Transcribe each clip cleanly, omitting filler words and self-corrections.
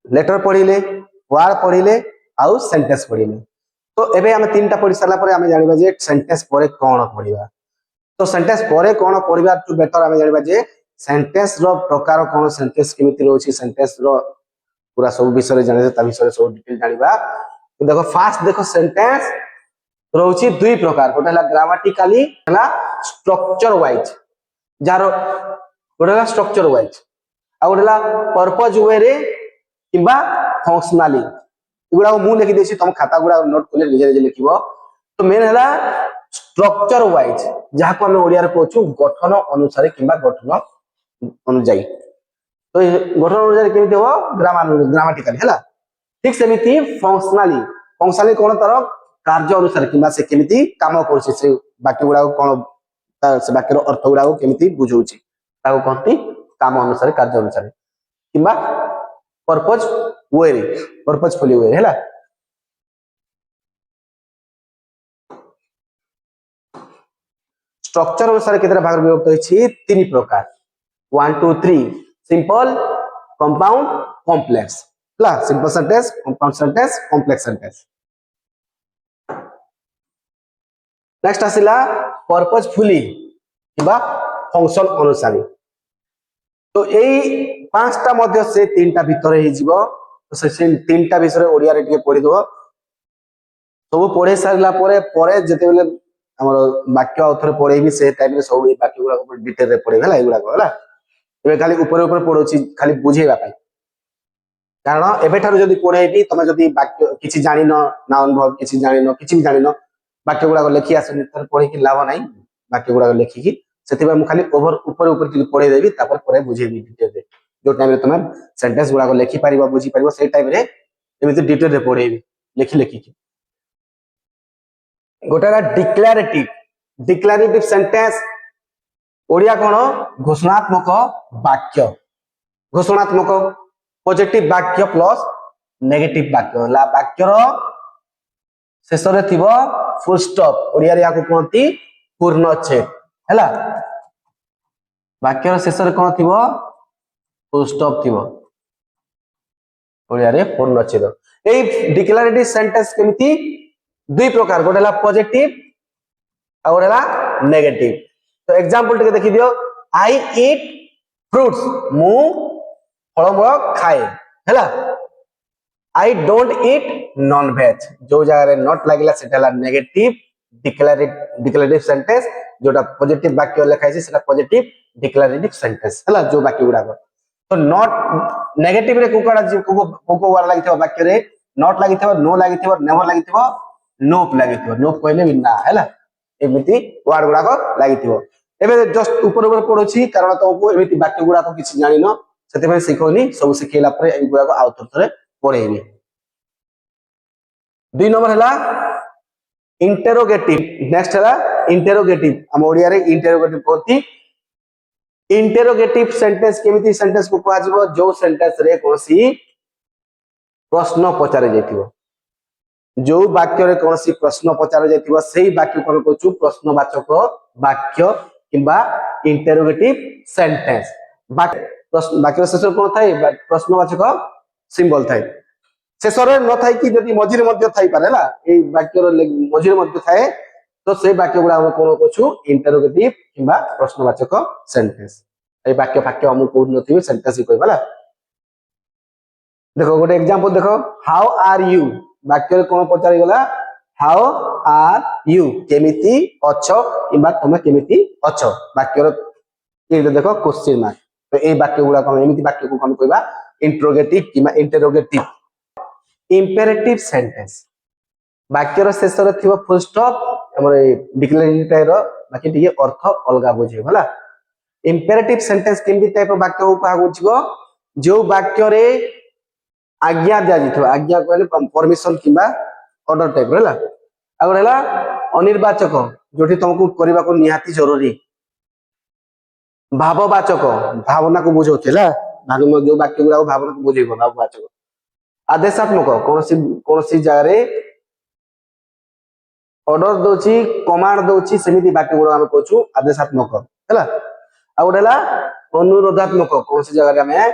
letter पढ़िले word पढ़िले आउ sentence पढ़िले तो एबे हम तीनटा पढ़ी सारा पर हम जानिबा जे सेंटेंस परे कोन पढ़िबा तो सेंटेंस परे कोन पढ़िबा टू बेटर हम जानिबा जे सेंटेंस रो प्रकार कोन सेंटेंस केमिति रहउची सेंटेंस रो पूरा सब विषय जाने ता विषय सब डिटेल जानिबा तो देखो फास्ट देखो सेंटेंस रहउची दुई प्रकार गोटे हला ग्रामेटिकली हला स्ट्रक्चर वाइज जारो गोटे हला स्ट्रक्चर वाइज आ गोटे हला पर्पस वे रे किबा फंक्शनली गुड़ा मु लिखि देछि तुम खाता गुड़ा नोट करले निजे निजे लिखिबो तो मेन हला स्ट्रक्चर वाइज जहा को हम ओडिया रे कहछु गठन अनुसार किबा गठन अनुसार तो गठन अनुसार केमिति हो ग्रामेटिकली हला ठीक सेमिति फंक्शनली कोन तार कार्य अनुसार किबा से केमिति काम करछि से वाक्य गुड़ा कोन से वाक्य रो अर्थ गुड़ा केमिति बुझौछि ताको कहती काम अनुसार कार्य अनुसार किबा पर्पजफुली वे हैला स्ट्रक्चर अनुसार केतरा भाग विभक्त होइछि तीन प्रकार 1 2 3 सिंपल कंपाउंड कॉम्प्लेक्स ला simple sentence compound sentence complex sentence next आसिला पर्पजफुली किबा फंक्शन अनुसार तो एई पांचटा मध्य से तीनटा भीतर ही जीवो तो से तीनटा विषय ओडिया रे के पढि दो सब पढे सारला परे जते बेले हमर वाक्य author पढेबी से टाइम रे सब वाक्य गुडा को डिटेल रे पढेबा एगुडा को हला एबे खाली ऊपर पढोची खाली बुझेबा पाई कारण एबे थारु जदी पढेबी तमे जदी वाक्य किछि जानिनो ना अनुभव किछि जानिनो किछि जानिनो वाक्य गुडा को लिखि आसनि तर पढि कि लाभ नाही वाक्य गुडा को लिखि कि सेतिबा मु खाली ऊपर पढे देबी तापर परे बुझेबी डिटेल रे जो टाइम रे तुम सेंटेंस गुडा को लिखि पारिबो बुझी पारिबो से टाइम रे एमिति डिटेल रे पढेबी लिखि कि गोटेला डिक्लेरेटिव सेंटेंस ओडिया कोन घोषणात्मक पॉजिटिव वाक्य प्लस नेगेटिव वाक्य ला वाक्य रो शेष रे थिबो फुल स्टॉप ओडिया रे याको कोनती पूर्णच्छेद हैला वाक्य रो शेष रे कोन थिबो फुल स्टॉप थिबो ओडिया रे पूर्णच्छेद ए डिक्लेरेटिव सेंटेंस केमिति दुई प्रकार गोटेला पॉजिटिव आ गोटेला नेगेटिव तो एग्जांपल टिके देखि दियो आई ईट फ्रूट्स मु फलमूल खाए हैला I don't eat non veg जो जगह रे नॉट लागिला सेटाला नेगेटिव डिक्लेरेटिव सेंटेंस जोटा पॉजिटिव वाक्य लिखाइ छै सेटा पॉजिटिव डिक्लेरेटिव सेंटेंस हैला जो वाक्य गुडा तो नॉट नेगेटिव रे को वाला लागिथबो वाक्य रे नॉट लागिथबो नो लागिथबो नेवर लागिथबो नोप लागिथबो नोप कहले बिना हैला एमिति वर्ड गुडा को लागिथबो एबे जस्ट ऊपर पढोछि कारण तुमको एमिति वाक्य गुडा को किछि जानिनो सेते भाई सिखोनी सब सिखेला पर ए गुडा को आउटर थरे पढेबी दुई नंबर हला इंटरोगेटिव नेक्स्ट हला इंटरोगेटिव हम ओडिया रे इंटरोगेटिव कहती इंटरोगेटिव सेंटेंस केमिति सेंटेंस को कहआ जिवो जो सेंटेंस रे कोनसी प्रश्न पचारे जाइतिबो जो वाक्य रे कोनसी प्रश्न पचारे जाइतिबो सेही वाक्य कोन कहछु प्रश्नवाचक वाक्य किबा इंटरोगेटिव सेंटेंस वाक्य शेष कोन थाए प्रश्नवाचक सिंबल थाए शेष रे न थाए कि जदी मझिरे मध्य थाई पारेला ए वाक्य रे मझिरे मध्य थाए तो से वाक्य गुडा हम कोन कहछु इंटरोगेटिव किबा प्रश्नवाचक सेंटेंस ए वाक्य हम कोन नथिबे सेंटेंस ही कहबाला देखो गोटे एग्जांपल देखो हाउ आर यू वाक्य रे कोन पचारि गला हाउ आर यू केमिति अछो किबा तुम केमिति अछो वाक्य रे ये देखो क्वेश्चन मार्क तो ए वाक्य गुडा हम एमिति वाक्य को हम कहबा इंटरोगेटिव किबा इंटरोगेटिव इंपेरेटिव सेंटेंस वाक्य रे शेष रे थिबो फुल स्टॉप हमर डिक्लेरेटिव टाइप रो बाकी टिके अर्थ अलगा बुझे होला इंपेरेटिव सेंटेंस केमिति टाइप रो वाक्य को कहा बुझिबो जो वाक्य रे आज्ञा दिया जिथो आज्ञा कहले परमिशन किबा ऑर्डर टाइप रहला आगर हला अनिर्वाचक जोठी तुमको करबा को निहाती जरूरी भाववाचक भावना को बुझौतेला भागम जो वाक्य गुडा भावना को बुझेबो भाववाचक आदेशात्मक कोनसी जगह रे ऑर्डर दोची कमांड दोची सेमिति वाक्य गुडा हम कहछु आदेशात्मक हैला आ गोटेला अनुरोधात्मक कोनसी जगह रे हमें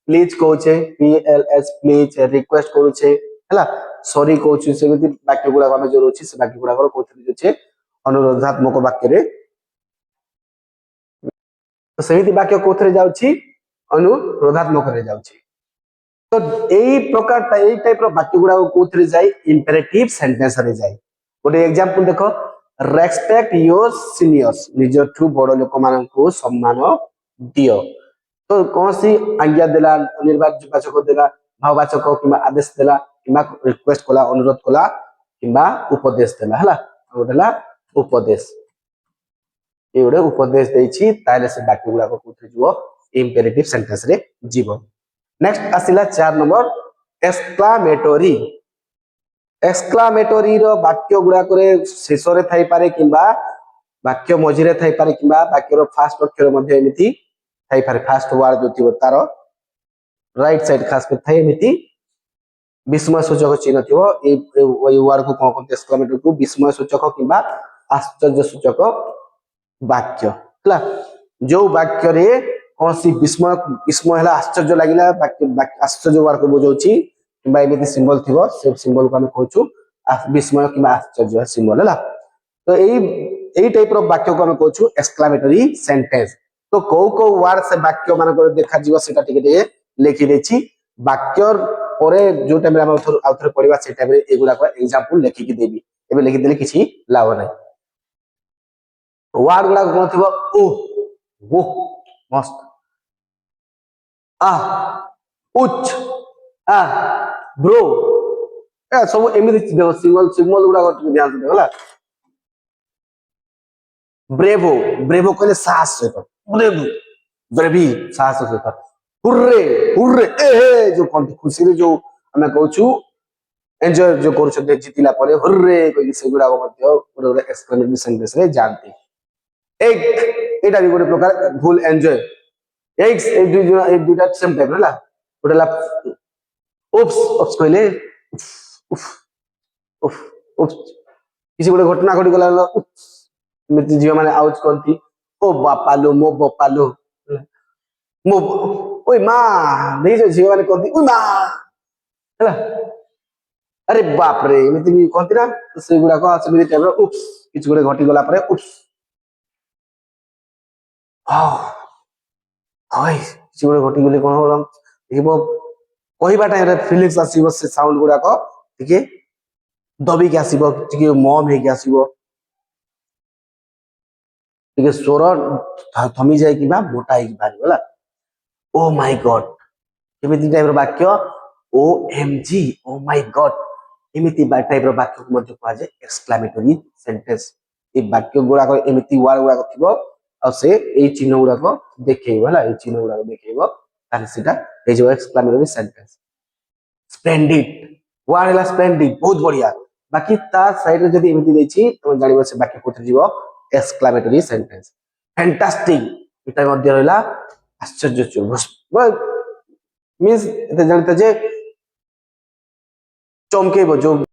प्लीज कहूचे PLS प्लीज रिक्वेस्ट करूचे हैला सॉरी कहूचे सेमिति वाक्य गुडा हम जो रोची से वाक्य गुडा कोथि जे अनुरोधात्मक वाक्य रे तो सेमिति वाक्य कोथरे जाउची अनुरोधात्मक रे जाउची तो एई प्रकार एई टाइप रो वाक्य गुडा कोथरे जाई इंपेरेटिव सेंटेंस रे जाई गोटे एग्जांपल देखो रेस्पेक्ट योर सीनियर्स निज ठू बड़ लोक मान को सम्मान दियो तो कौन सी आज्ञा देला निर्वाचक देला भाववाचक किंबा आदेश देला किंबा रिक्वेस्ट कला अनुरोध कला किंबा उपदेश देला हला गोटेला उपदेश ये गोटे उपदेश देछि ताले से वाक्य गुडा को कोथि जीवो इंपेरेटिव सेंटेंस रे जीवो नेक्स्ट आसिला 4 नंबर एक्सक्लामेटरी एक्सक्लामेटरी रो वाक्य गुडा करे शेष रे थाई पारे किंबा वाक्य मझिरे थाई पारे किंबा वाक्य रो फास्ट अक्षर मध्ये एमिति थाई पारे फास्ट वर्ड जो थिबो तारो राइट साइड खास कर थाई एमिति विस्मय सूचक चिन्ह थिबो ए वर्ड को कोन एक्सक्लामेटरी को विस्मय सूचक किंबा आश्चर्य सूचक वाक्य हला जो वाक्य रे कौन सी विस्मय विस्मय हला आश्चर्य लागिला वाक्य आश्चर्य वर्ड को बुझौची किंबा एमिति सिंबल थिबो से सिंबल को हम कहूछु विस्मय किंबा आश्चर्य सिंबल हला तो एई टाइप रो वाक्य को हम कहूछु एक्सक्लामेटरी सेंटेंस तो को वर्ड से वाक्य मान को देखा जीव सेटा टिके लिखि देछि वाक्य परे जो टाइम हम आउथरे पढिबा से टाइम रे एगुडा को एग्जांपल लिखि के देबी एबे लिखि देले किछि लाभ नै वर्ड गुडा कोन थिबो ओ वो मस्त आ उच्च आ ब्रो ए सब एमिति सिंगल सिंबल गुडा ध्यान दे होला ब्रेवो ब्रेवो कहले साहस सहित ब्रेवो ब्रेवी साहस सहित हुर्रे हुर्रे ए जो खुशी रे जो हमें कहूछु एंजॉय जो करू छते जितिला परे हुर्रे कोइ से गुडा मध्य पूरा एक्सक्लेमेटरी सेंटेंस रे जानते एक एटा भी गोटे प्रकार भूल एंजॉय एक एक दुटा सेम टाइप होला गोटेला उफ्स उफ्स कहले उफ उफ उफ किसी गोटे घटना घटी गला उफ्स मिति जीव माने आउट करती ओ बापालो मो बापालो मो ओय मा नहीं जो जीव माने करती ओय मा हैला अरे बाप रे मिति भी कहती ना से गुडा को असमिति टाइप रो उप्स किछ गोटे घटी गला परे उप्स हाय किछ गोटे घटी गले कोन होलम देखबो कहिबा टाइम रे फीलिंग्स आसीबो से साउंड गुडा को ठीक है दबी के आसीबो ठीक मम हे के आसीबो ठीक स्वर थमी जाए कि मोटा ही बाहर गला ओ माय गॉड एमिति टाइप रो वाक्य O M G oh my god एमिति टाइप रो वाक्य को मध्य कहा जाय एक्सक्लेमेटरी सेंटेंस ए वाक्य गुडा को एमिति वर्ड गुडा को थिबो आ से ए चिन्ह गुडा को देखैबो हला ए चिन्ह गुडा को देखैबो तानि सेटा ए जो एक्सक्लेमेटरी सेंटेंस स्प्लेंडिड वर्ड हला स्प्लेंडिड बहुत बढ़िया बाकी ता साइड रे जदी एमिति दैछि तो जानिबो से वाक्य कोथि जीवो एक्सक्लेमेटरी सेंटेंस फैंटास्टिक इटा मध्य रहला आश्चर्य मींस एते जानते जे चमकेबो जो